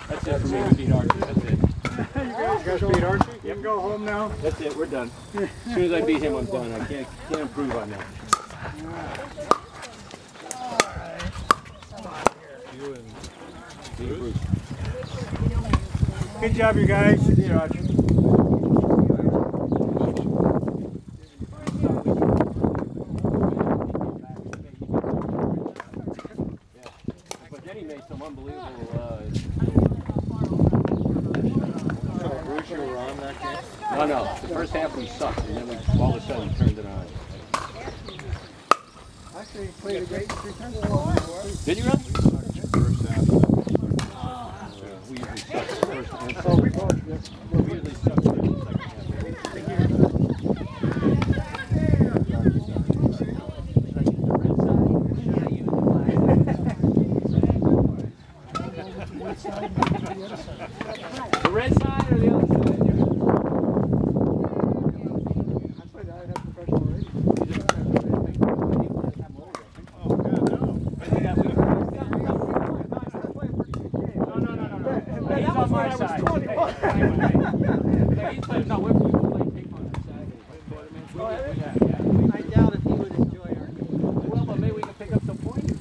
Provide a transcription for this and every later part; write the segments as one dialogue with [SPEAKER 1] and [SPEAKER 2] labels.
[SPEAKER 1] That's it for me. We beat Archie. That's it.
[SPEAKER 2] You guys beat Archie? You can go home now.
[SPEAKER 1] That's it. We're done. As soon as I beat him, I'm done. I can't improve on that.
[SPEAKER 2] Good job, you guys. See you, Archie.
[SPEAKER 1] But then he made some unbelievable.
[SPEAKER 2] You were on that game?
[SPEAKER 1] No. The first half we sucked, and then we all of a sudden turned it on.
[SPEAKER 2] Actually, played a great 3 times.
[SPEAKER 1] Did you really?
[SPEAKER 2] First half.
[SPEAKER 1] We usually suck the first and
[SPEAKER 2] Oh, we both, yes.
[SPEAKER 1] we usually suck the second half. The red side or the other side?
[SPEAKER 2] That's why I have professional radio.
[SPEAKER 1] He's on my side. No, we're playing ping pong on Saturday.
[SPEAKER 3] I doubt if he would enjoy our game.
[SPEAKER 1] Well, but maybe we can pick up some points.
[SPEAKER 4] It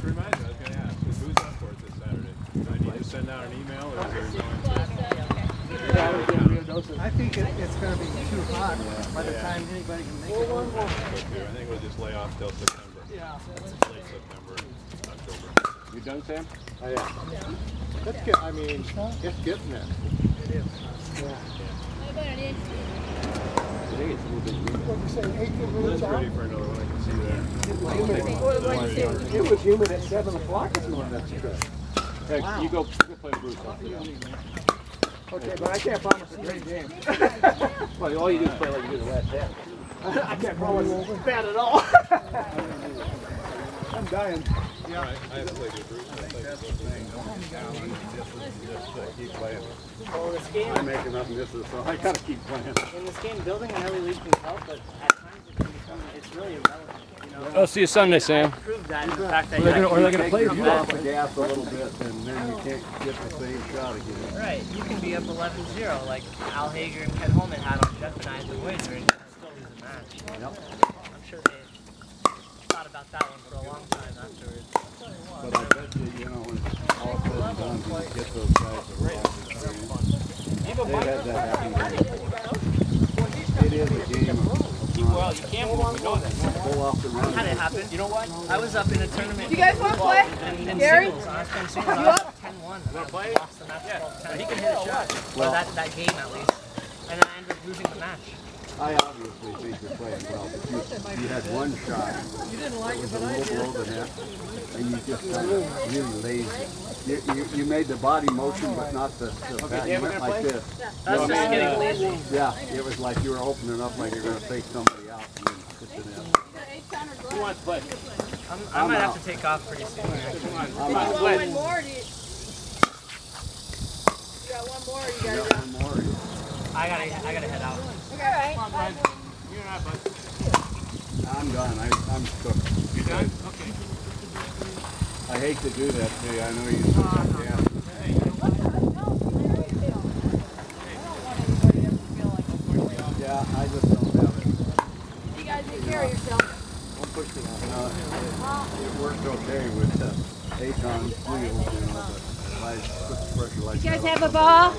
[SPEAKER 4] reminds me, I was going to ask, who's up for it this Saturday? Do I need to send out an email or is there
[SPEAKER 3] I think it's going to be too hot by the time anybody can make it.
[SPEAKER 4] I think we'll just lay off till September.
[SPEAKER 3] Yeah.
[SPEAKER 4] Late September, October.
[SPEAKER 1] You done, Sam?
[SPEAKER 2] Oh, yeah. Let's get, I mean, it's getting there.
[SPEAKER 3] It is.
[SPEAKER 2] Yeah.
[SPEAKER 1] I think it's a little bit humid.
[SPEAKER 2] What you say, 18 minutes
[SPEAKER 4] That's
[SPEAKER 2] out?
[SPEAKER 4] ready for another one, I can see that.
[SPEAKER 2] It was humid at 7 o'clock this morning. That's true.
[SPEAKER 1] Hey, you go play Bruce.
[SPEAKER 2] Okay, but I can't promise a great game.
[SPEAKER 1] Well, all you do is play like you did the last half.
[SPEAKER 2] I can't promise it's bad at all. I'm dying.
[SPEAKER 4] Yeah, I have played with Bruce. I played with keep playing.
[SPEAKER 3] Well, this game,
[SPEAKER 2] I'm making up misses, so I gotta keep playing.
[SPEAKER 3] in this game, building an early lead can help, but at times it can become, it's really irrelevant. You know,
[SPEAKER 1] I'll see you Sunday, Sam.
[SPEAKER 3] prove that in the fact that
[SPEAKER 2] They're
[SPEAKER 3] you
[SPEAKER 2] gonna play you off the gas a little bit, and then you can't get the same shot again.
[SPEAKER 3] Right, you can be up 11-0 like Al Hager and Ken Holman had on Jeff and I at the Windsor and still lose the match.
[SPEAKER 2] Yep.
[SPEAKER 3] I'm sure they thought about that one for a long time afterwards.
[SPEAKER 2] But I bet you, when it's all said and done, you get those guys that were off the screen. They've had that happen. It is a game of
[SPEAKER 1] Well, you can't move. We know that.
[SPEAKER 2] pull off the run.
[SPEAKER 3] Had it happen. You know what? I was up in a tournament.
[SPEAKER 5] You guys want to play?
[SPEAKER 3] In
[SPEAKER 5] Gary?
[SPEAKER 3] singles. I was playing singles. I was up 10-1. And I lost the match 12-10. He can hit a shot. Well, that game at least. And then I ended up losing the match.
[SPEAKER 2] I obviously think you're playing well, but you had one shot.
[SPEAKER 5] You didn't like
[SPEAKER 2] It
[SPEAKER 5] it,
[SPEAKER 2] was a
[SPEAKER 5] but I
[SPEAKER 2] little
[SPEAKER 5] did.
[SPEAKER 2] below the net, and you just got really lazy. You made the body motion, but not the back. You went like this.
[SPEAKER 3] That's just getting lazy.
[SPEAKER 2] Yeah, it was like you were opening up like you're going to take somebody out and then hit the net.
[SPEAKER 1] Who wants to play?
[SPEAKER 3] I might have to take off pretty soon.
[SPEAKER 2] I'm out.
[SPEAKER 5] One more? You got one more? You
[SPEAKER 2] You
[SPEAKER 5] got
[SPEAKER 2] got one more.
[SPEAKER 3] I gotta head out.
[SPEAKER 5] Okay.
[SPEAKER 1] You're not, bud.
[SPEAKER 2] I'm done. I'm cooked.
[SPEAKER 1] You done? Okay.
[SPEAKER 2] I hate to do that to you. I know you. Yeah. Yeah, I just don't have it.
[SPEAKER 5] You guys take care of yourself.
[SPEAKER 2] Don't push it on. It worked okay with Aton wheels, but I put the pressure like
[SPEAKER 5] You guys have a ball?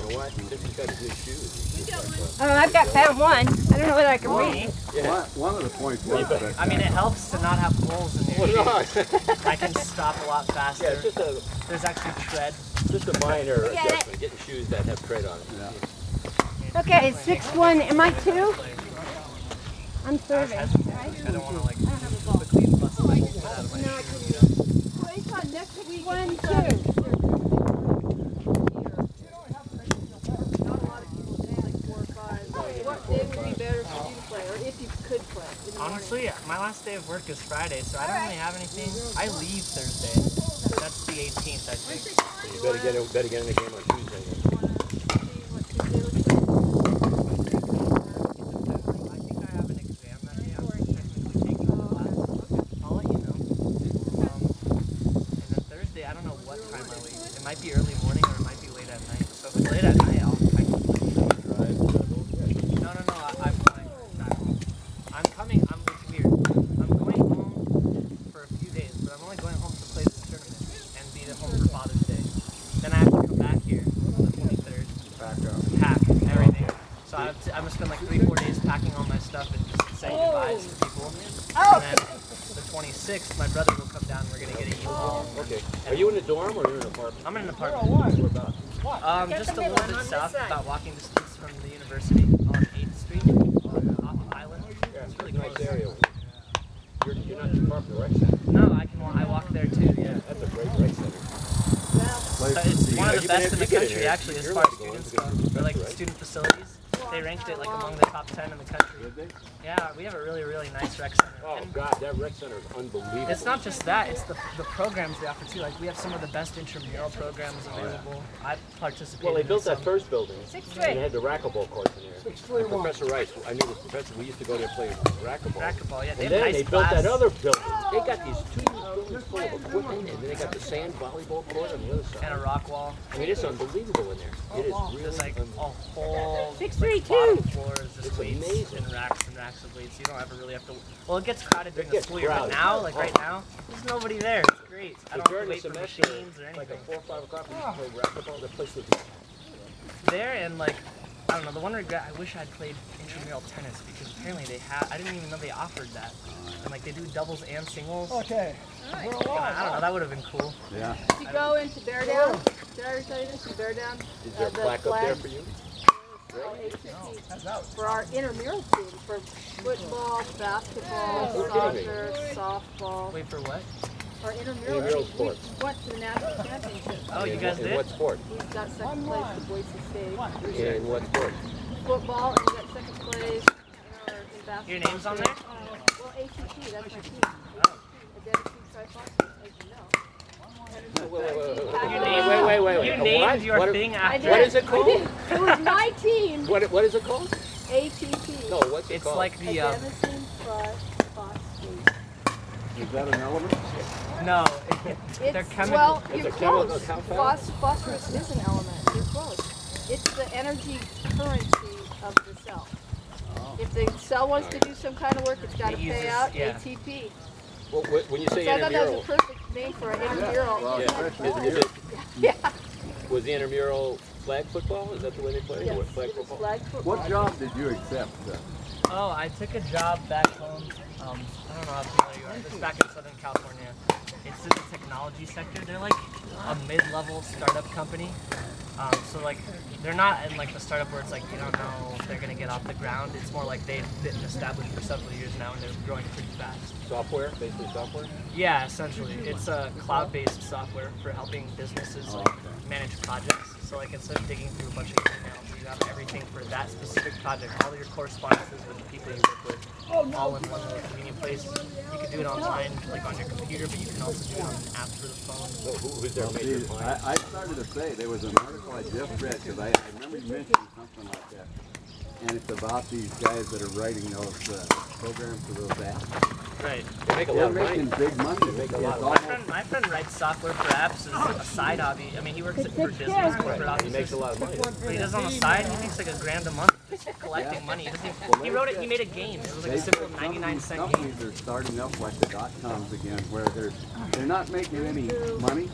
[SPEAKER 5] Oh, I've found one. I don't know whether I can read.
[SPEAKER 2] One of the points was that.
[SPEAKER 3] I mean, it helps to not have holes in your shoes. I can stop a lot faster.
[SPEAKER 1] Yeah, it's
[SPEAKER 3] There's actually tread.
[SPEAKER 1] just a minor
[SPEAKER 5] Get
[SPEAKER 1] adjustment. Getting shoes that have tread on it.
[SPEAKER 2] Yeah.
[SPEAKER 5] Okay, it's 6-1. Am I 2? I'm serving.
[SPEAKER 3] I don't want to like quickly bust my foot out of my shoe.
[SPEAKER 5] Next week. 1-2. What day would be better for you to play, or if you could play?
[SPEAKER 3] Honestly, my last day of work is Friday, so I don't really have anything. I leave Thursday. That's the 18th, I think.
[SPEAKER 1] You better get in the game on Tuesday.
[SPEAKER 3] I think I have an exam that day. I'm technically taking a class. I'll let you know. And then Thursday, I don't know what time I leave. It might be early morning or it might be late at night. So if it's late at night, I'll I can No, I'm flying back home. I'm coming, it's weird. I'm going home for a few days, but I'm only going home to play this tournament and be at home for Father's Day. Then I have to come back here on the 23rd. Pack everything. So I'm going to spend like 3-4 days packing all my stuff and just saying goodbyes to people. And then the 26th, my brother will come down and we're going to get a U-Haul.
[SPEAKER 1] Okay. Are you in a dorm or are you in an apartment?
[SPEAKER 3] I'm in an apartment.
[SPEAKER 1] Where about?
[SPEAKER 3] Just a little bit south, about walking distance from the university on 8th Street, off of Island.
[SPEAKER 1] Yeah,
[SPEAKER 3] It's really
[SPEAKER 1] nice
[SPEAKER 3] close.
[SPEAKER 1] area. You're not too far from the rec center.
[SPEAKER 3] No, I walk there too, yeah.
[SPEAKER 1] That's a great rec center.
[SPEAKER 3] It's one of the best in the country,
[SPEAKER 1] here.
[SPEAKER 3] actually, as
[SPEAKER 1] You're
[SPEAKER 3] far as
[SPEAKER 1] allowed to go in
[SPEAKER 3] students
[SPEAKER 1] because
[SPEAKER 3] go.
[SPEAKER 1] you're
[SPEAKER 3] For like
[SPEAKER 1] right?
[SPEAKER 3] student facilities, they ranked it like among the top 10 in the country.
[SPEAKER 1] Did they?
[SPEAKER 3] Yeah, we have a really, really nice rec center.
[SPEAKER 1] Oh
[SPEAKER 3] And
[SPEAKER 1] God, that rec center is unbelievable.
[SPEAKER 3] it's not just that, it's the programs they offer too. Like we have some of the best intramural programs available. I participated
[SPEAKER 1] Well, they
[SPEAKER 3] in
[SPEAKER 1] built that
[SPEAKER 3] some.
[SPEAKER 1] first building, and they had the racquetball courts in there. And Professor Rice, I knew the professor, we used to go there and play racquetball.
[SPEAKER 3] Racquetball, yeah, they
[SPEAKER 1] And
[SPEAKER 3] have
[SPEAKER 1] then
[SPEAKER 3] nice
[SPEAKER 1] they built
[SPEAKER 3] glass.
[SPEAKER 1] that other building. They got these two buildings full of equipment, and then they got the sand volleyball court on the other side.
[SPEAKER 3] And a rock wall.
[SPEAKER 1] I mean, it's unbelievable in there. It is really
[SPEAKER 3] There's like a whole
[SPEAKER 5] 632.
[SPEAKER 3] bottom floor is just
[SPEAKER 1] It's
[SPEAKER 3] weights
[SPEAKER 1] amazing.
[SPEAKER 3] and racks of weights. You don't ever really have to. Well, it gets crowded during the
[SPEAKER 1] gets
[SPEAKER 3] school year, but
[SPEAKER 1] crowded.
[SPEAKER 3] now, like right now, there's nobody there. It's great. I don't have
[SPEAKER 1] during
[SPEAKER 3] to
[SPEAKER 1] the
[SPEAKER 3] wait for
[SPEAKER 1] semester,
[SPEAKER 3] machines or
[SPEAKER 1] like
[SPEAKER 3] anything.
[SPEAKER 1] at 4 or 5 o'clock, we used to play racquetball. The place was
[SPEAKER 3] There and like, I don't know. The one regret, I wish I'd played intramural tennis because apparently they have. I didn't even know they offered that. And like they do doubles and singles.
[SPEAKER 6] Okay.
[SPEAKER 3] And I don't know. That would have been cool.
[SPEAKER 2] Yeah.
[SPEAKER 5] You go into Bear Down. Did I ever tell you this? In Bear Down.
[SPEAKER 1] Is there a
[SPEAKER 5] the
[SPEAKER 1] plaque up there
[SPEAKER 5] flag
[SPEAKER 1] for you?
[SPEAKER 5] for our intramural team for football, basketball, soccer, softball.
[SPEAKER 3] Wait for what?
[SPEAKER 5] Our intramural
[SPEAKER 1] Intramural
[SPEAKER 5] team.
[SPEAKER 1] sports.
[SPEAKER 5] We went to the national championship.
[SPEAKER 3] Oh, you guys
[SPEAKER 1] In
[SPEAKER 3] did?
[SPEAKER 1] what sport?
[SPEAKER 5] We got second place to Boise State.
[SPEAKER 1] In what sport?
[SPEAKER 5] Football, and we got second place in basketball.
[SPEAKER 3] Your name's on there?
[SPEAKER 5] Well, ATT, that's my team.
[SPEAKER 3] Oh.
[SPEAKER 5] Identity Triphosphate, as you know.
[SPEAKER 1] Wait.
[SPEAKER 3] You
[SPEAKER 1] What?
[SPEAKER 3] named your
[SPEAKER 1] What-
[SPEAKER 3] thing
[SPEAKER 5] I
[SPEAKER 3] after.
[SPEAKER 5] did.
[SPEAKER 1] What is it called?
[SPEAKER 5] It was my team,
[SPEAKER 1] What is it called?
[SPEAKER 5] ATP.
[SPEAKER 1] No, what's it
[SPEAKER 3] It's
[SPEAKER 1] called?
[SPEAKER 3] like the
[SPEAKER 5] Adenosine triphosphate.
[SPEAKER 2] Is that an element?
[SPEAKER 3] no. They're
[SPEAKER 5] It's,
[SPEAKER 3] chemical.
[SPEAKER 5] well,
[SPEAKER 1] It's
[SPEAKER 5] you're
[SPEAKER 1] a chemical
[SPEAKER 5] close.
[SPEAKER 1] compound?
[SPEAKER 5] Phosphorus is an element. You're close. It's the energy currency of the cell. If the cell wants to do some kind of work, it's got to
[SPEAKER 3] It
[SPEAKER 5] pay
[SPEAKER 3] uses-
[SPEAKER 5] out
[SPEAKER 3] yeah.
[SPEAKER 5] ATP.
[SPEAKER 1] Well, when you say
[SPEAKER 5] So I thought that was
[SPEAKER 1] intramural,
[SPEAKER 5] a perfect name for an intramural.
[SPEAKER 1] yeah. Is it,
[SPEAKER 5] Yeah.
[SPEAKER 1] was the intramural flag football? Is that the way they play? Or what, flag
[SPEAKER 5] It was
[SPEAKER 1] football?
[SPEAKER 5] flag football.
[SPEAKER 2] What job did you accept?
[SPEAKER 3] Oh, I took a job back home. I don't know how familiar you are. It's back in Southern California. It's in the technology sector. They're like a mid-level startup company. So like they're not in like the startup where it's like you don't know if they're gonna get off the ground. It's more like they've been established for several years now and they're growing pretty fast.
[SPEAKER 1] Software, basically software?
[SPEAKER 3] Yeah, essentially. It's a cloud-based software for helping businesses like manage projects. So like instead of digging through a bunch of emails, you have everything for that specific project, all your correspondences with the people you work with, all in one little convenient place. You can do it online, like on your computer, but you can also do it on an app for the phone.
[SPEAKER 1] So who's their major
[SPEAKER 2] See,
[SPEAKER 1] client?
[SPEAKER 2] I started to say, there was an article I just read, because I remember you mentioning something like that. And it's about these guys that are writing those programs for those apps.
[SPEAKER 3] Right.
[SPEAKER 1] They make a
[SPEAKER 2] They're
[SPEAKER 1] lot of money.
[SPEAKER 2] making big money. They make a lot of
[SPEAKER 3] My friend writes software for apps as a side hobby. I mean, he works it for Disney, corporate
[SPEAKER 1] He
[SPEAKER 3] offices.
[SPEAKER 1] makes a lot of money.
[SPEAKER 3] But he does it on the side. He makes like $1,000 a month just collecting money. He doesn't even, he wrote it. He made a game. It was like a simple 99-cent game.
[SPEAKER 2] Companies are starting up like the dot-coms again, where they're not making any money,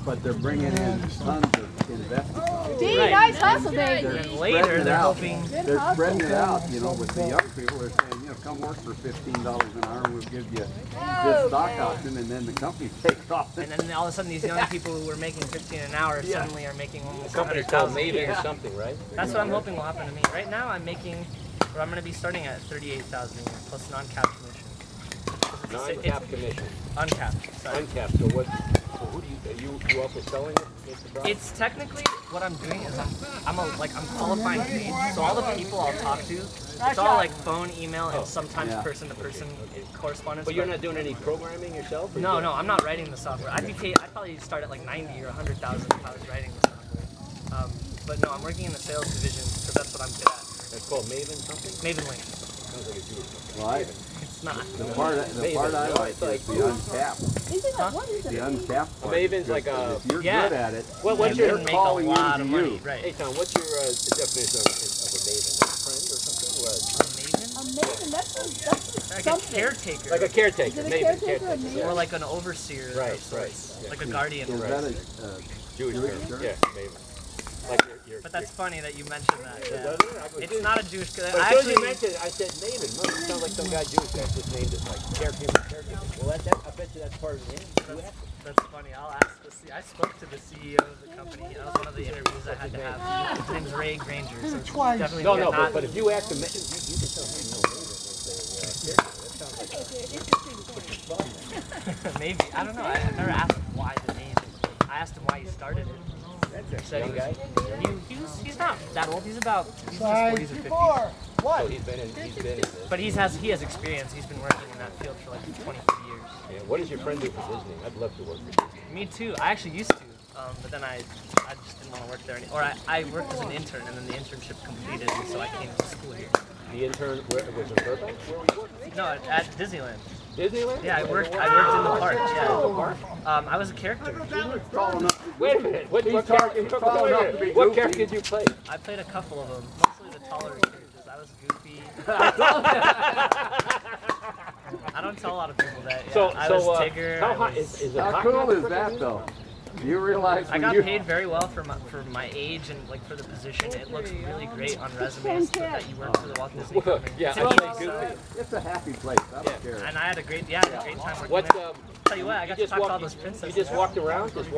[SPEAKER 2] but they're bringing in tons of investment.
[SPEAKER 5] Gee,
[SPEAKER 3] Right.
[SPEAKER 5] nice hustle,
[SPEAKER 2] They're
[SPEAKER 5] baby.
[SPEAKER 3] And later,
[SPEAKER 2] spreading it
[SPEAKER 3] they're
[SPEAKER 2] out.
[SPEAKER 3] hoping.
[SPEAKER 2] They're spreading it out, you know, with the young people. They're saying, you know, come work for $15 an hour and we'll give you this stock option, and then the company takes off.
[SPEAKER 3] And then all of a sudden, these young people who were making $15 an hour suddenly are making almost
[SPEAKER 1] Company's called
[SPEAKER 3] 100,000.
[SPEAKER 1] Maven something, right?
[SPEAKER 3] That's what I'm hoping will happen to me. Right now, I'm going to be starting at $38,000 a year plus non-capped commission.
[SPEAKER 1] Non-cap commission.
[SPEAKER 3] Uncapped. Sorry.
[SPEAKER 1] Uncapped. So what? So who do you also selling it? It's the product?
[SPEAKER 3] It's technically what I'm doing is I'm qualifying leads. So all the people I'll talk to, it's all like phone, email, and sometimes person-to-person correspondence.
[SPEAKER 1] But you're not doing any programming yourself? Or
[SPEAKER 3] No,
[SPEAKER 1] you-
[SPEAKER 3] no, I'm not writing the software. I'd probably start at like 90 or 100,000 if I was writing the software. But no, I'm working in the sales division because that's what I'm good at.
[SPEAKER 1] It's called Maven something?
[SPEAKER 3] Maven Link.
[SPEAKER 1] Sounds like a Jewish.
[SPEAKER 2] Well,
[SPEAKER 3] It's not.
[SPEAKER 2] The part I like is the uncapped.
[SPEAKER 5] Isn't it? What is
[SPEAKER 2] The
[SPEAKER 5] it?
[SPEAKER 2] uncapped part.
[SPEAKER 1] Maven's like a.
[SPEAKER 2] If you're
[SPEAKER 3] Yeah.
[SPEAKER 2] good at it,
[SPEAKER 1] What's
[SPEAKER 2] and
[SPEAKER 1] your
[SPEAKER 2] they're
[SPEAKER 3] make a
[SPEAKER 2] calling
[SPEAKER 3] lot
[SPEAKER 2] into
[SPEAKER 3] of money,
[SPEAKER 2] you.
[SPEAKER 3] right?
[SPEAKER 1] Hey Tom, what's your definition of a maven? A friend or something? Or
[SPEAKER 3] Amazing.
[SPEAKER 5] Amazing. That's
[SPEAKER 3] Like a
[SPEAKER 5] something.
[SPEAKER 3] caretaker.
[SPEAKER 1] like a caretaker,
[SPEAKER 5] Is it a
[SPEAKER 1] maven,
[SPEAKER 5] caretaker or
[SPEAKER 1] caretaker.
[SPEAKER 3] or like an overseer. of
[SPEAKER 1] Right,
[SPEAKER 3] sorts.
[SPEAKER 1] right, yeah.
[SPEAKER 3] Like a guardian.
[SPEAKER 2] Is
[SPEAKER 1] Right.
[SPEAKER 2] that a
[SPEAKER 1] Jewish
[SPEAKER 2] Jewish
[SPEAKER 1] term.
[SPEAKER 2] term?
[SPEAKER 1] Yeah, maven. Like your
[SPEAKER 3] But that's funny that you mentioned that. Yeah.
[SPEAKER 1] It's
[SPEAKER 3] It's not a Jewish.
[SPEAKER 1] But
[SPEAKER 3] I
[SPEAKER 1] as soon as you
[SPEAKER 3] actually.
[SPEAKER 1] mentioned it, I said maven. Must sound like some guy Jewish that just named it like caretaker. Well, I bet you that's part of the name.
[SPEAKER 3] That's funny. I'll ask the I spoke to the CEO of the company. That was one of the interviews I had to have. His name's Ray Granger. So it's definitely
[SPEAKER 1] No,
[SPEAKER 3] not.
[SPEAKER 1] but if you ask him, you can tell him no maven and say that sounds like
[SPEAKER 3] Maybe. I don't know. I never asked him why the name. I asked him why he started it. He said
[SPEAKER 1] young guy.
[SPEAKER 3] he's not that old. He's in his 40s or 50s.
[SPEAKER 1] So he's been in this.
[SPEAKER 3] But he has experience. He's been working in that field for like 20, 30 years.
[SPEAKER 1] Yeah. What does your friend do for Disney? I'd love to work for Disney.
[SPEAKER 3] Me too. I actually used to, but then I just didn't want to work there anymore. Or I worked as an intern, and then the internship completed, and so I came to school here.
[SPEAKER 1] The intern where was in Burbank? Where were you working?
[SPEAKER 3] No, at Disneyland.
[SPEAKER 1] Disneyland?
[SPEAKER 3] Yeah, I worked in the park.
[SPEAKER 1] park?
[SPEAKER 3] Yeah. I was a character.
[SPEAKER 1] Wait a minute. What character did you play?
[SPEAKER 3] I played a couple of them, mostly the taller characters. I was Goofy. I don't tell a lot of people that. Yeah. I was Tigger.
[SPEAKER 1] How
[SPEAKER 3] I
[SPEAKER 1] hot
[SPEAKER 3] was-
[SPEAKER 1] is it?
[SPEAKER 2] How
[SPEAKER 1] hot
[SPEAKER 2] cool
[SPEAKER 1] now?
[SPEAKER 2] is that though? You realize
[SPEAKER 3] I
[SPEAKER 2] when
[SPEAKER 3] got
[SPEAKER 2] you
[SPEAKER 3] paid very well for my age and like for the position. It looks really great on resumes that you work for the Walt Disney Company.
[SPEAKER 1] Yeah,
[SPEAKER 3] It's
[SPEAKER 1] I
[SPEAKER 3] a
[SPEAKER 1] play
[SPEAKER 3] huge,
[SPEAKER 1] Goofy.
[SPEAKER 2] it's a happy place. I don't care.
[SPEAKER 3] And I had a great time working
[SPEAKER 1] What?
[SPEAKER 3] there. Tell you what, I got to talk to all those princesses.
[SPEAKER 1] You just walked around with the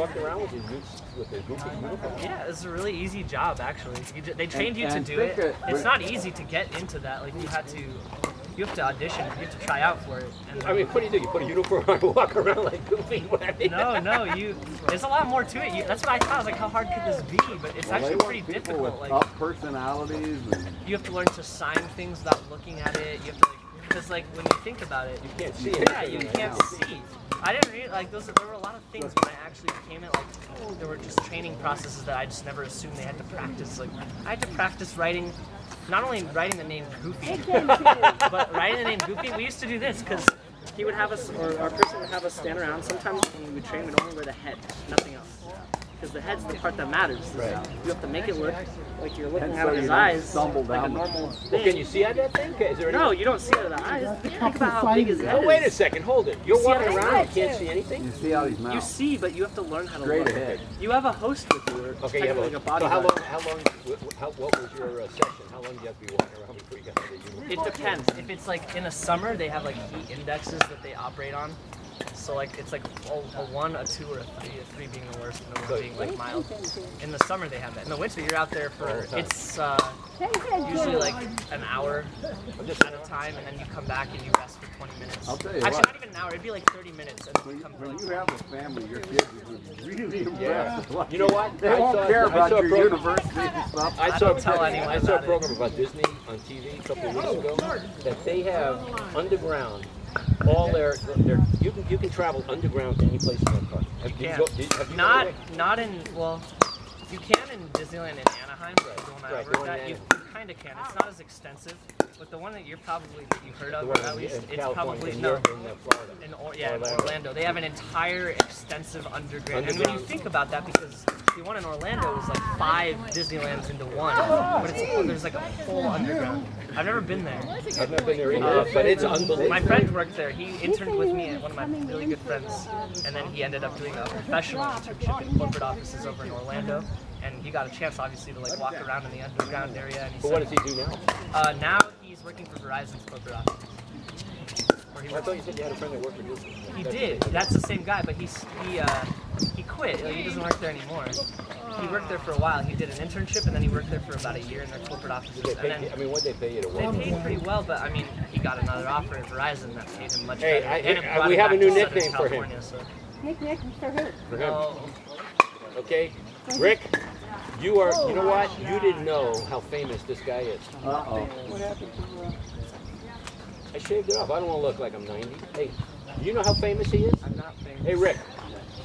[SPEAKER 1] Goofy uniform?
[SPEAKER 3] Yeah, it was a really easy job actually. They trained you to
[SPEAKER 2] and
[SPEAKER 3] do
[SPEAKER 2] think
[SPEAKER 3] it.
[SPEAKER 2] it-
[SPEAKER 3] It's not easy to get into that. Like you have to audition. You have to try out for it. And
[SPEAKER 1] I mean, what do? You put a uniform on and walk around like Goofy?
[SPEAKER 3] no, there's a lot more to it. That's what I thought. I was like, how hard could this be? But it's
[SPEAKER 2] Well, they
[SPEAKER 3] actually
[SPEAKER 2] want
[SPEAKER 3] pretty
[SPEAKER 2] people
[SPEAKER 3] difficult.
[SPEAKER 2] with
[SPEAKER 3] Like
[SPEAKER 2] up personalities. And
[SPEAKER 3] you have to learn to sign things without looking at it. You have to because like when you think about it,
[SPEAKER 1] You can't see
[SPEAKER 3] yeah,
[SPEAKER 1] anything
[SPEAKER 3] you
[SPEAKER 1] right
[SPEAKER 3] can't
[SPEAKER 1] now.
[SPEAKER 3] see. I didn't read like those. There were a lot of things when I actually became it. Like there were just training processes that I just never assumed they had to practice. Like I had to practice writing. Not only writing the name Goofy, but writing the name Goofy. We used to do this because he would have us, or our person would have us stand around. Sometimes when we would train, we'd only wear the head, nothing else. Because the head's the part that matters.
[SPEAKER 1] Right.
[SPEAKER 3] You have to make it look like you're looking
[SPEAKER 2] And
[SPEAKER 3] out
[SPEAKER 2] so
[SPEAKER 3] of
[SPEAKER 2] you
[SPEAKER 3] his
[SPEAKER 2] don't
[SPEAKER 3] eyes,
[SPEAKER 2] stumble
[SPEAKER 3] like a
[SPEAKER 2] down the-
[SPEAKER 3] normal
[SPEAKER 1] Well,
[SPEAKER 3] thing.
[SPEAKER 1] can you see out that thing? Is there any?
[SPEAKER 3] No, you don't see it out of the eyes. Think about how big his head
[SPEAKER 1] Oh,
[SPEAKER 3] is.
[SPEAKER 1] wait a second. Hold it. You're
[SPEAKER 3] See,
[SPEAKER 1] walking
[SPEAKER 3] I
[SPEAKER 1] around.
[SPEAKER 5] know
[SPEAKER 1] You can't
[SPEAKER 5] too.
[SPEAKER 1] see anything.
[SPEAKER 2] you see how he's
[SPEAKER 3] You
[SPEAKER 2] mouth.
[SPEAKER 3] see, but you have to learn how to
[SPEAKER 2] Straight
[SPEAKER 3] look.
[SPEAKER 2] ahead.
[SPEAKER 3] You have a host with you, or
[SPEAKER 1] Okay. Yeah.
[SPEAKER 3] technically
[SPEAKER 1] Well,
[SPEAKER 3] a body
[SPEAKER 1] so how
[SPEAKER 3] guard.
[SPEAKER 1] long? What was your session? How long do you have to be walking around before you got to the uniform?
[SPEAKER 3] It depends. If it's like in the summer, they have like heat indexes that they operate on. So like it's like a 1, a 2, or a 3. A 3 being the worst, and a 1 being like mild. In the summer they have that. In the winter you're out there for it's usually like an hour at a time, and then you come back and you rest for 20 minutes.
[SPEAKER 2] I'll tell you
[SPEAKER 3] Actually,
[SPEAKER 2] what.
[SPEAKER 3] not even an hour. It'd be like 30 minutes, and then
[SPEAKER 2] When,
[SPEAKER 3] you come
[SPEAKER 2] when
[SPEAKER 3] back.
[SPEAKER 2] you have a family, your kids will be really impressed.
[SPEAKER 1] You know what?
[SPEAKER 2] They won't care about your
[SPEAKER 1] program-
[SPEAKER 2] university and stuff.
[SPEAKER 1] I
[SPEAKER 3] don't tell anyone
[SPEAKER 1] I saw a
[SPEAKER 3] about it.
[SPEAKER 1] program about Disney on TV a couple of weeks ago that they have underground all their you can travel underground to any place in their park. Have you been
[SPEAKER 3] Not in well. You can in Disneyland in Anaheim, the one I
[SPEAKER 1] Right, the
[SPEAKER 3] worked
[SPEAKER 1] one
[SPEAKER 3] at.
[SPEAKER 1] in
[SPEAKER 3] You kind of can. It's not as extensive, but the one that you've heard of,
[SPEAKER 1] The one
[SPEAKER 3] at
[SPEAKER 1] in
[SPEAKER 3] least, it's
[SPEAKER 1] California,
[SPEAKER 3] probably
[SPEAKER 1] in
[SPEAKER 3] no.
[SPEAKER 1] Florida.
[SPEAKER 3] In
[SPEAKER 1] Orlando.
[SPEAKER 3] Orlando. They have an entire extensive underground. And when you think about that, because the one in Orlando is like 5 Disneylands into one, but there's like a whole underground. I've never been there.
[SPEAKER 1] I've never been there either, but it's unbelievable.
[SPEAKER 3] My friend worked there. He interned with me at one of my really good friends, and then he ended up doing a professional internship in corporate offices over in Orlando. And he got a chance, obviously, to like walk around in the underground area. And he
[SPEAKER 1] But
[SPEAKER 3] said,
[SPEAKER 1] what does he do now?
[SPEAKER 3] now he's working for Verizon's corporate office. Where he
[SPEAKER 1] I
[SPEAKER 3] works.
[SPEAKER 1] thought you said you had a friend that worked for Disney.
[SPEAKER 3] He did. That's the same guy, but he quit. Like, he doesn't work there anymore. He worked there for a while. He did an internship, and then he worked there for about a year in their corporate offices.
[SPEAKER 1] Did they
[SPEAKER 3] And
[SPEAKER 1] pay,
[SPEAKER 3] then
[SPEAKER 1] I mean, what did they pay you to
[SPEAKER 3] they
[SPEAKER 1] work?
[SPEAKER 3] paid pretty well, but I mean, he got another offer at Verizon that paid him much
[SPEAKER 1] Hey,
[SPEAKER 3] better.
[SPEAKER 1] I-
[SPEAKER 3] And it
[SPEAKER 1] I-
[SPEAKER 3] brought
[SPEAKER 1] we
[SPEAKER 3] him
[SPEAKER 1] have a
[SPEAKER 3] back
[SPEAKER 1] new
[SPEAKER 3] to Southern
[SPEAKER 1] nickname for him.
[SPEAKER 3] California, so.
[SPEAKER 5] Nick, for who?
[SPEAKER 1] For him.
[SPEAKER 3] Oh,
[SPEAKER 1] Okay, Rick, you are. You know what? You didn't know how famous this guy is.
[SPEAKER 2] Uh-oh.
[SPEAKER 1] I shaved it off. I don't want to look like I'm 90. Hey, do you know how famous he is?
[SPEAKER 3] I'm not famous.
[SPEAKER 1] Hey, Rick,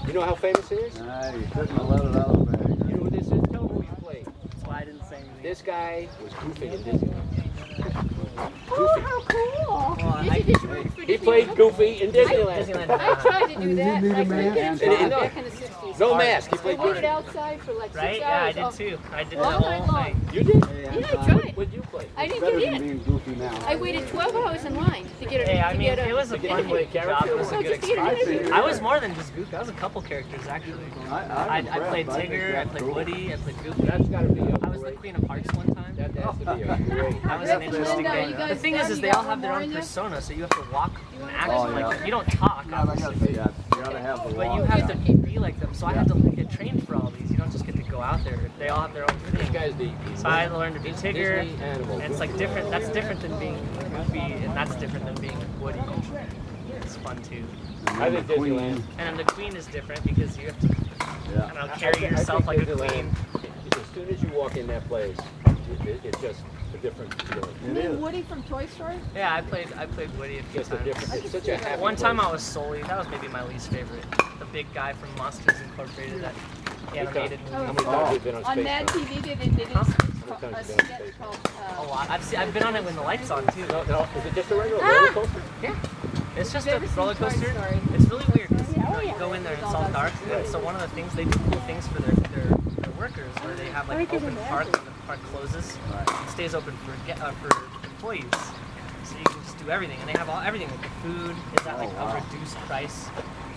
[SPEAKER 1] you know how famous he is?
[SPEAKER 2] Nah, you couldn't have let it out of the bag.
[SPEAKER 1] You know who this is? Tell him who you played.
[SPEAKER 3] That's why I didn't say anything.
[SPEAKER 1] This guy was Goofy in Disneyland.
[SPEAKER 5] Oh, how cool!
[SPEAKER 3] Well,
[SPEAKER 5] Did you work for
[SPEAKER 1] He
[SPEAKER 5] Disney
[SPEAKER 1] played
[SPEAKER 5] World?
[SPEAKER 1] Goofy in Disneyland.
[SPEAKER 3] Disneyland.
[SPEAKER 5] I tried to do that.
[SPEAKER 2] need a
[SPEAKER 5] I
[SPEAKER 2] mask?
[SPEAKER 5] couldn't
[SPEAKER 1] And
[SPEAKER 5] back in the 60s.
[SPEAKER 1] No mask. He
[SPEAKER 5] I
[SPEAKER 1] played
[SPEAKER 5] waited
[SPEAKER 1] Goofy.
[SPEAKER 5] outside for like 6
[SPEAKER 3] Right? Yeah, I
[SPEAKER 5] hours.
[SPEAKER 3] did too. I did
[SPEAKER 5] All
[SPEAKER 3] the
[SPEAKER 5] night
[SPEAKER 3] whole
[SPEAKER 5] long.
[SPEAKER 3] thing.
[SPEAKER 1] You did?
[SPEAKER 5] Yeah, I tried.
[SPEAKER 1] What'd you play?
[SPEAKER 5] I didn't
[SPEAKER 2] Better
[SPEAKER 5] get
[SPEAKER 2] than
[SPEAKER 5] in.
[SPEAKER 2] being goofy now.
[SPEAKER 5] I waited 12 hours in line to get a.
[SPEAKER 3] Hey, I
[SPEAKER 5] to
[SPEAKER 3] mean,
[SPEAKER 5] get a,
[SPEAKER 3] it was a
[SPEAKER 1] to get
[SPEAKER 3] fun
[SPEAKER 1] to play a
[SPEAKER 3] job.
[SPEAKER 1] character?
[SPEAKER 3] It was a
[SPEAKER 5] No,
[SPEAKER 3] good
[SPEAKER 5] just to get an
[SPEAKER 3] experience.
[SPEAKER 5] interview.
[SPEAKER 3] I was more than just Goofy. I was a couple characters actually. I played Tigger, I played Woody, I played Goofy.
[SPEAKER 1] That's got to be a
[SPEAKER 3] I was the
[SPEAKER 1] great.
[SPEAKER 3] Queen of Hearts one time.
[SPEAKER 1] That has to be a great.
[SPEAKER 3] That was
[SPEAKER 5] Rick
[SPEAKER 3] an
[SPEAKER 5] and
[SPEAKER 3] interesting
[SPEAKER 5] Linda,
[SPEAKER 3] game.
[SPEAKER 5] you guys
[SPEAKER 3] The thing
[SPEAKER 5] done?
[SPEAKER 3] is
[SPEAKER 5] You
[SPEAKER 3] they
[SPEAKER 5] got
[SPEAKER 3] all
[SPEAKER 5] one
[SPEAKER 3] have their
[SPEAKER 5] more
[SPEAKER 3] own
[SPEAKER 5] in you?
[SPEAKER 3] persona, so you have to walk and act
[SPEAKER 2] Oh,
[SPEAKER 3] like
[SPEAKER 2] yeah.
[SPEAKER 3] you don't talk.
[SPEAKER 2] Yeah, I gotta see that. You gotta have the
[SPEAKER 3] But you
[SPEAKER 2] walk.
[SPEAKER 3] have to be like them, so I had to get trained for all these. You don't just get to go out there. They all have their own
[SPEAKER 1] This
[SPEAKER 3] thing.
[SPEAKER 1] guy's the
[SPEAKER 3] So I learned to be Tigger,
[SPEAKER 1] Disney animal.
[SPEAKER 3] and it's like different. That's different than being Goofy, and that's different than being Woody. It's fun too.
[SPEAKER 1] I think Disneyland.
[SPEAKER 3] And then the Queen is different because you have to,
[SPEAKER 2] Yeah.
[SPEAKER 3] I don't know, carry yourself like a queen.
[SPEAKER 1] As soon as you walk in that place, it's just a different feeling.
[SPEAKER 5] You mean Woody from Toy Story?
[SPEAKER 3] Yeah, I played Woody a few
[SPEAKER 1] Just a
[SPEAKER 3] times.
[SPEAKER 1] different. It's such a happy.
[SPEAKER 3] One time
[SPEAKER 1] place.
[SPEAKER 3] I was Sully. That was maybe my least favorite. The big guy from Monsters Incorporated, that animated
[SPEAKER 1] How
[SPEAKER 3] movie.
[SPEAKER 1] many times have you been on
[SPEAKER 5] On
[SPEAKER 1] Space
[SPEAKER 5] Mad
[SPEAKER 1] Mountain?
[SPEAKER 5] TV, they did
[SPEAKER 3] Huh?
[SPEAKER 5] a
[SPEAKER 1] times you been on
[SPEAKER 5] sketch
[SPEAKER 1] Space
[SPEAKER 5] called.
[SPEAKER 3] A lot. I've been on it when the lights on too.
[SPEAKER 1] No, is it just a regular roller coaster?
[SPEAKER 3] Yeah. It's just
[SPEAKER 5] Have
[SPEAKER 3] a
[SPEAKER 5] you ever
[SPEAKER 3] roller
[SPEAKER 5] seen Toy
[SPEAKER 3] coaster.
[SPEAKER 5] Story?
[SPEAKER 3] It's really weird because
[SPEAKER 5] Oh,
[SPEAKER 3] you
[SPEAKER 5] yeah.
[SPEAKER 3] go in there and it's
[SPEAKER 5] It's all
[SPEAKER 3] all dark.
[SPEAKER 5] dark.
[SPEAKER 3] So one of the things they do cool things for their workers where they have like open park when the park closes. It stays open for employees. So you can just do everything, and they have everything. Like the food is at like a reduced price.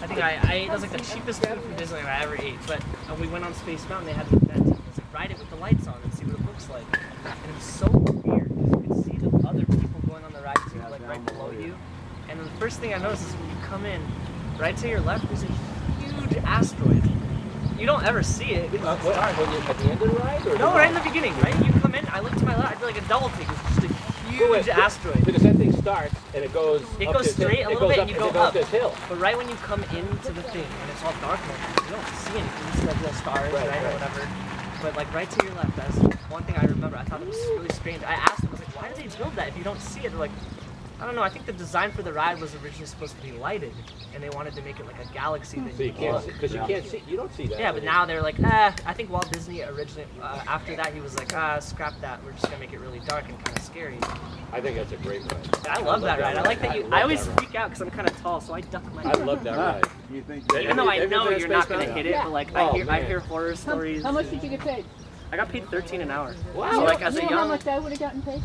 [SPEAKER 3] I think I ate, that was like the cheapest food from Disneyland I ever ate. But we went on Space Mountain. They had an event. It was like ride it with the lights on and see what it looks like. And it was so weird because you could see the other people going on the ride too, like right below you. And then the first thing I noticed is when you come in, right to your left, there's a huge asteroid. You don't ever see it. It's
[SPEAKER 1] What, when you're at the end of the ride? Or
[SPEAKER 3] no, right in the beginning, right? You come in, I look to my left, I did like a double take. It's just a huge asteroid.
[SPEAKER 1] Because that thing starts and it goes.
[SPEAKER 3] It
[SPEAKER 1] up
[SPEAKER 3] goes
[SPEAKER 1] this hill.
[SPEAKER 3] straight a
[SPEAKER 1] It
[SPEAKER 3] little
[SPEAKER 1] goes
[SPEAKER 3] bit and you go
[SPEAKER 1] it goes
[SPEAKER 3] up.
[SPEAKER 1] this hill.
[SPEAKER 3] But right when you come into the thing, and it's all dark, you don't see anything. You see like little stars, right, or whatever. But like right to your left, that's one thing I remember. I thought it was really strange. I asked them, I was like, why do they build that if you don't see it? They're like, I don't know. I think the design for the ride was originally supposed to be lighted, and they wanted to make it like a galaxy that
[SPEAKER 1] So you can't
[SPEAKER 3] look.
[SPEAKER 1] see, because you can't see, you don't see that.
[SPEAKER 3] Yeah, but now they're like, I think Walt Disney originally, after that, he was like, scrap that. We're just gonna make it really dark and kind of scary.
[SPEAKER 1] I think that's a great ride.
[SPEAKER 3] I love that ride. I like that you. I always freak out because I'm kind of tall, so I duck my
[SPEAKER 1] I
[SPEAKER 3] head.
[SPEAKER 1] love that ride.
[SPEAKER 2] You think
[SPEAKER 3] Even though I
[SPEAKER 1] Have you
[SPEAKER 3] know
[SPEAKER 1] been on
[SPEAKER 3] you're not
[SPEAKER 1] Space
[SPEAKER 3] gonna
[SPEAKER 1] Mountain?
[SPEAKER 3] hit it,
[SPEAKER 5] Yeah.
[SPEAKER 3] but like
[SPEAKER 1] Oh,
[SPEAKER 3] I
[SPEAKER 1] man.
[SPEAKER 3] hear horror stories.
[SPEAKER 5] How much did you get paid?
[SPEAKER 3] I got paid $13 an hour.
[SPEAKER 1] Wow.
[SPEAKER 3] So like as
[SPEAKER 5] you
[SPEAKER 3] a
[SPEAKER 5] know how
[SPEAKER 3] young,
[SPEAKER 5] much I would have gotten paid?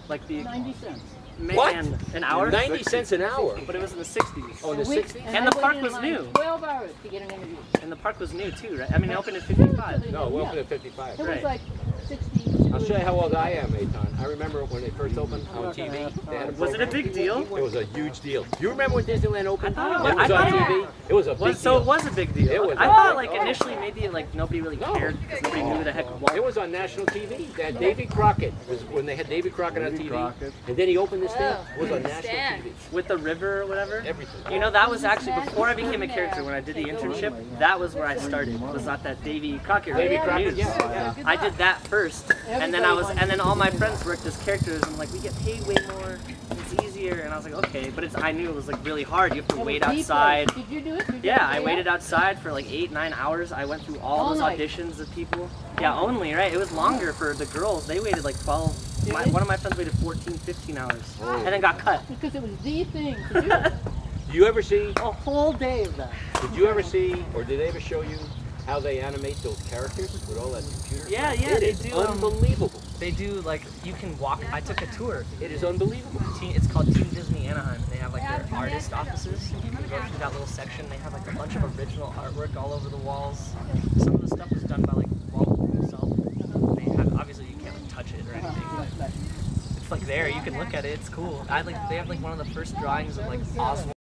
[SPEAKER 3] like the
[SPEAKER 5] 90 cents.
[SPEAKER 3] man,
[SPEAKER 1] What?
[SPEAKER 3] an hour.
[SPEAKER 1] 90 cents an hour.
[SPEAKER 3] But it was in the 60s.
[SPEAKER 1] Oh, in the
[SPEAKER 5] A week,
[SPEAKER 1] 60s?
[SPEAKER 3] And
[SPEAKER 5] I
[SPEAKER 3] the
[SPEAKER 5] waited
[SPEAKER 3] park
[SPEAKER 5] in
[SPEAKER 3] was
[SPEAKER 5] line
[SPEAKER 3] new.
[SPEAKER 5] 12 hours to get an interview.
[SPEAKER 3] And the park was new too, right? I mean, it opened at 55.
[SPEAKER 1] No, we opened at 55.
[SPEAKER 5] It was
[SPEAKER 3] Right.
[SPEAKER 5] like 60.
[SPEAKER 1] I'll show you how old I am, Eitan. I remember when they first opened on TV. They had a
[SPEAKER 3] Was it a
[SPEAKER 1] program.
[SPEAKER 3] big deal?
[SPEAKER 1] It was a huge deal. Do you remember when Disneyland opened?
[SPEAKER 3] I thought
[SPEAKER 1] It
[SPEAKER 3] it
[SPEAKER 1] was
[SPEAKER 3] was-
[SPEAKER 1] on
[SPEAKER 3] I thought
[SPEAKER 1] TV. It was a big
[SPEAKER 3] So it
[SPEAKER 1] deal.
[SPEAKER 3] was a big deal.
[SPEAKER 1] It was.
[SPEAKER 3] I thought like initially maybe like nobody really cared because nobody knew the heck Walt.
[SPEAKER 1] It was on national TV. That Davy Crockett was when they had Davy Crockett on
[SPEAKER 2] Davy
[SPEAKER 1] TV,
[SPEAKER 2] Crockett.
[SPEAKER 1] and then he opened this thing.
[SPEAKER 5] Oh,
[SPEAKER 1] It was on national
[SPEAKER 5] Stan.
[SPEAKER 1] TV.
[SPEAKER 3] With the river or whatever.
[SPEAKER 1] Everything.
[SPEAKER 3] You know, that was actually before I became a character. When I did the internship, that was where I started. Was not that Davy Crockett.
[SPEAKER 1] Davy
[SPEAKER 3] River
[SPEAKER 1] Crockett,
[SPEAKER 3] News.
[SPEAKER 1] yeah.
[SPEAKER 3] I did that first, and then and then all my friends worked as characters, and like we get paid way more. It's easier, and I was like, okay, but I knew it was like really hard. You have to wait outside.
[SPEAKER 5] Did you do it? Did you
[SPEAKER 3] Yeah,
[SPEAKER 5] do
[SPEAKER 3] I
[SPEAKER 5] it?
[SPEAKER 3] waited outside for like 8-9 hours. I went through all those
[SPEAKER 5] night.
[SPEAKER 3] auditions of people. Yeah, only, right? It was longer for the girls. They waited like 12.
[SPEAKER 5] Really?
[SPEAKER 3] One of my friends waited 14, 15 hours, and then got cut.
[SPEAKER 5] Because it was the thing to do.
[SPEAKER 1] Do you ever see?
[SPEAKER 3] A whole day of that.
[SPEAKER 1] Did you ever see, or did they ever show you how they animate those characters with all that computer?
[SPEAKER 3] Yeah, yeah,
[SPEAKER 1] It
[SPEAKER 3] they
[SPEAKER 1] is
[SPEAKER 3] do.
[SPEAKER 1] unbelievable.
[SPEAKER 3] They do like you can walk. I took a tour.
[SPEAKER 1] It is unbelievable.
[SPEAKER 3] It's called Team Disney Anaheim. They have like their artist offices. You can go through that little section. They have like a bunch of original artwork all over the walls. Some of the stuff was done by like Walt himself. They have obviously you can't like, touch it or anything, but it's like there. You can look at it. It's cool. They have like one of the first drawings of like Oswald.